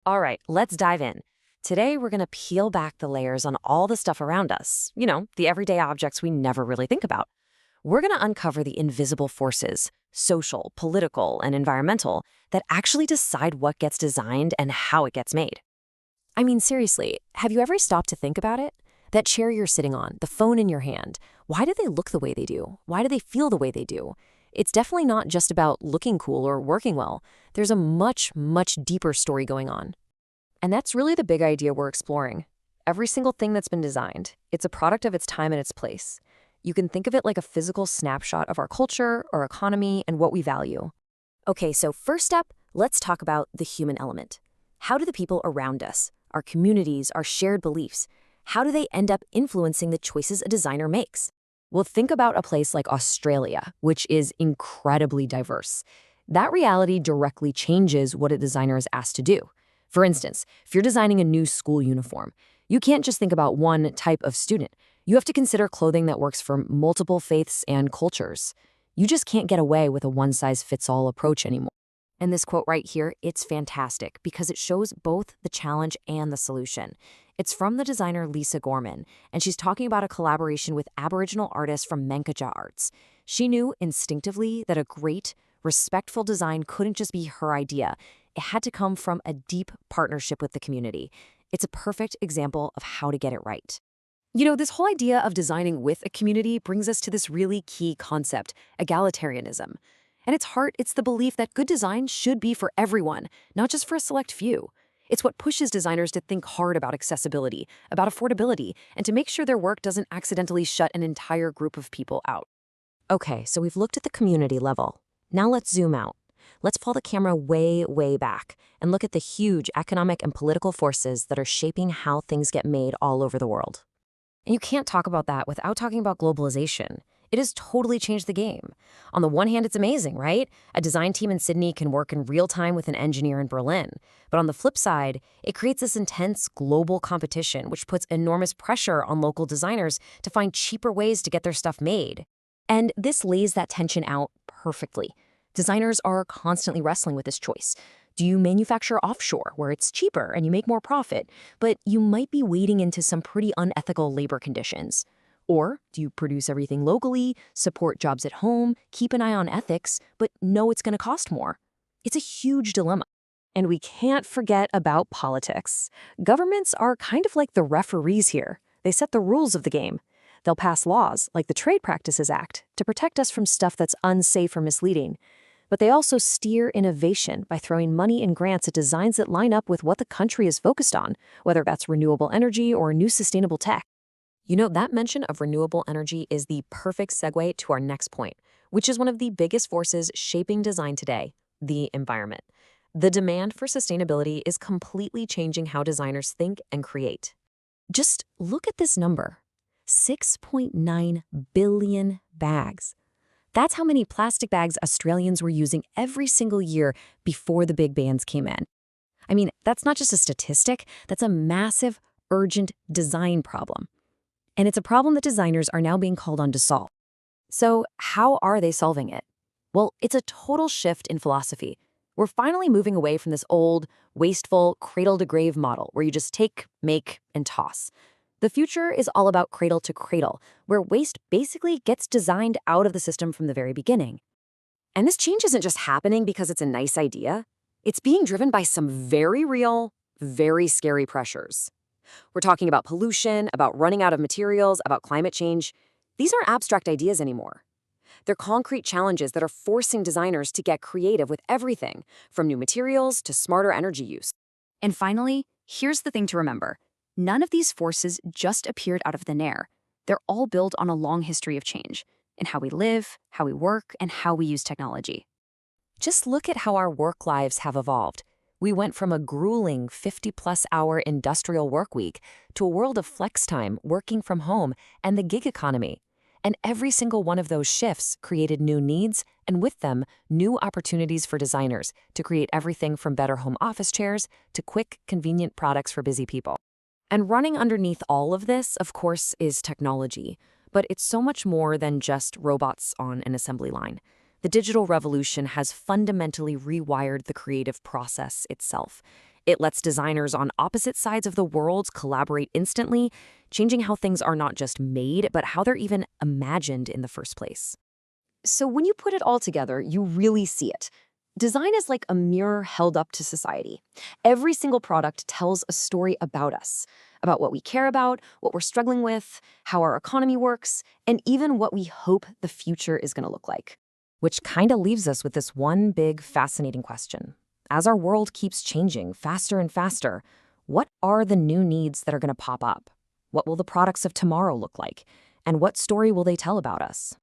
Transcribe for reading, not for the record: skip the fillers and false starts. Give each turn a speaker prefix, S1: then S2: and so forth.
S1: All right, let's dive in. Today, we're going to peel back the layers on all the stuff around us, the everyday objects we never really think about. We're going to uncover the invisible forces, social, political, and environmental, that actually decide what gets designed and how it gets made.
S2: I mean, seriously, have you ever stopped to think about it? That chair you're sitting on, the phone in your hand, why do they look the way they do? Why do they feel the way they do? It's definitely not just about looking cool or working well. There's a much, much deeper story going on. And that's really the big idea we're exploring. Every single thing that's been designed, it's a product of its time and its place. You can think of it like a physical snapshot of our culture, our economy, and what we value. Okay, so first up, let's talk about the human element. How do the people around us, our communities, our shared beliefs, how do they end up influencing the choices a designer makes? Well, think about a place like Australia, which is incredibly diverse. That reality directly changes what a designer is asked to do. For instance, if you're designing a new school uniform, you can't just think about one type of student. You have to consider clothing that works for multiple faiths and cultures. You just can't get away with a one-size-fits-all approach anymore. And this quote right here, it's fantastic because it shows both the challenge and the solution. It's from the designer Lisa Gorman, and she's talking about a collaboration with Aboriginal artists from Mangkaja Arts. She knew instinctively that a great, respectful design couldn't just be her idea. It had to come from a deep partnership with the community. It's a perfect example of how to get it right. This whole idea of designing with a community brings us to this really key concept, egalitarianism. And its heart, it's the belief that good design should be for everyone, not just for a select few. It's what pushes designers to think hard about accessibility, about affordability, and to make sure their work doesn't accidentally shut an entire group of people out. Okay, so we've looked at the community level. Now let's zoom out. Let's pull the camera way, way back and look at the huge economic and political forces that are shaping how things get made all over the world. And you can't talk about that without talking about globalization. It has totally changed the game. On the one hand, it's amazing, right? A design team in Sydney can work in real time with an engineer in Berlin. But on the flip side, it creates this intense global competition, which puts enormous pressure on local designers to find cheaper ways to get their stuff made. And this lays that tension out perfectly. Designers are constantly wrestling with this choice. Do you manufacture offshore, where it's cheaper and you make more profit, but you might be wading into some pretty unethical labor conditions? Or do you produce everything locally, support jobs at home, keep an eye on ethics, but know it's going to cost more? It's a huge dilemma. And we can't forget about politics. Governments are kind of like the referees here. They set the rules of the game. They'll pass laws, like the Trade Practices Act, to protect us from stuff that's unsafe or misleading. But they also steer innovation by throwing money and grants at designs that line up with what the country is focused on, whether that's renewable energy or new sustainable tech. That mention of renewable energy is the perfect segue to our next point, which is one of the biggest forces shaping design today, the environment. The demand for sustainability is completely changing how designers think and create. Just look at this number, 6.9 billion bags. That's how many plastic bags Australians were using every single year before the big bans came in. I mean, that's not just a statistic, that's a massive, urgent design problem. And it's a problem that designers are now being called on to solve. So how are they solving it? Well, it's a total shift in philosophy. We're finally moving away from this old, wasteful, cradle-to-grave model where you just take, make, and toss. The future is all about cradle-to-cradle, where waste basically gets designed out of the system from the very beginning. And this change isn't just happening because it's a nice idea. It's being driven by some very real, very scary pressures. We're talking about pollution, about running out of materials, about climate change. These aren't abstract ideas anymore. They're concrete challenges that are forcing designers to get creative with everything, from new materials to smarter energy use. And finally, here's the thing to remember. None of these forces just appeared out of thin air. They're all built on a long history of change in how we live, how we work, and how we use technology. Just look at how our work lives have evolved. We went from a grueling 50-plus hour industrial work week to a world of flex time, working from home, and the gig economy. And every single one of those shifts created new needs, and with them, new opportunities for designers to create everything from better home office chairs to quick, convenient products for busy people. And running underneath all of this, of course, is technology. But it's so much more than just robots on an assembly line. The digital revolution has fundamentally rewired the creative process itself.
S1: It lets designers on opposite sides of the world collaborate instantly, changing how things are not just made, but how they're even imagined in the first place.
S2: So when you put it all together, you really see it. Design is like a mirror held up to society. Every single product tells a story about us, about what we care about, what we're struggling with, how our economy works, and even what we hope the future is going to look like.
S1: Which kind of leaves us with this one big, fascinating question. As our world keeps changing faster and faster, what are the new needs that are going to pop up? What will the products of tomorrow look like? And what story will they tell about us?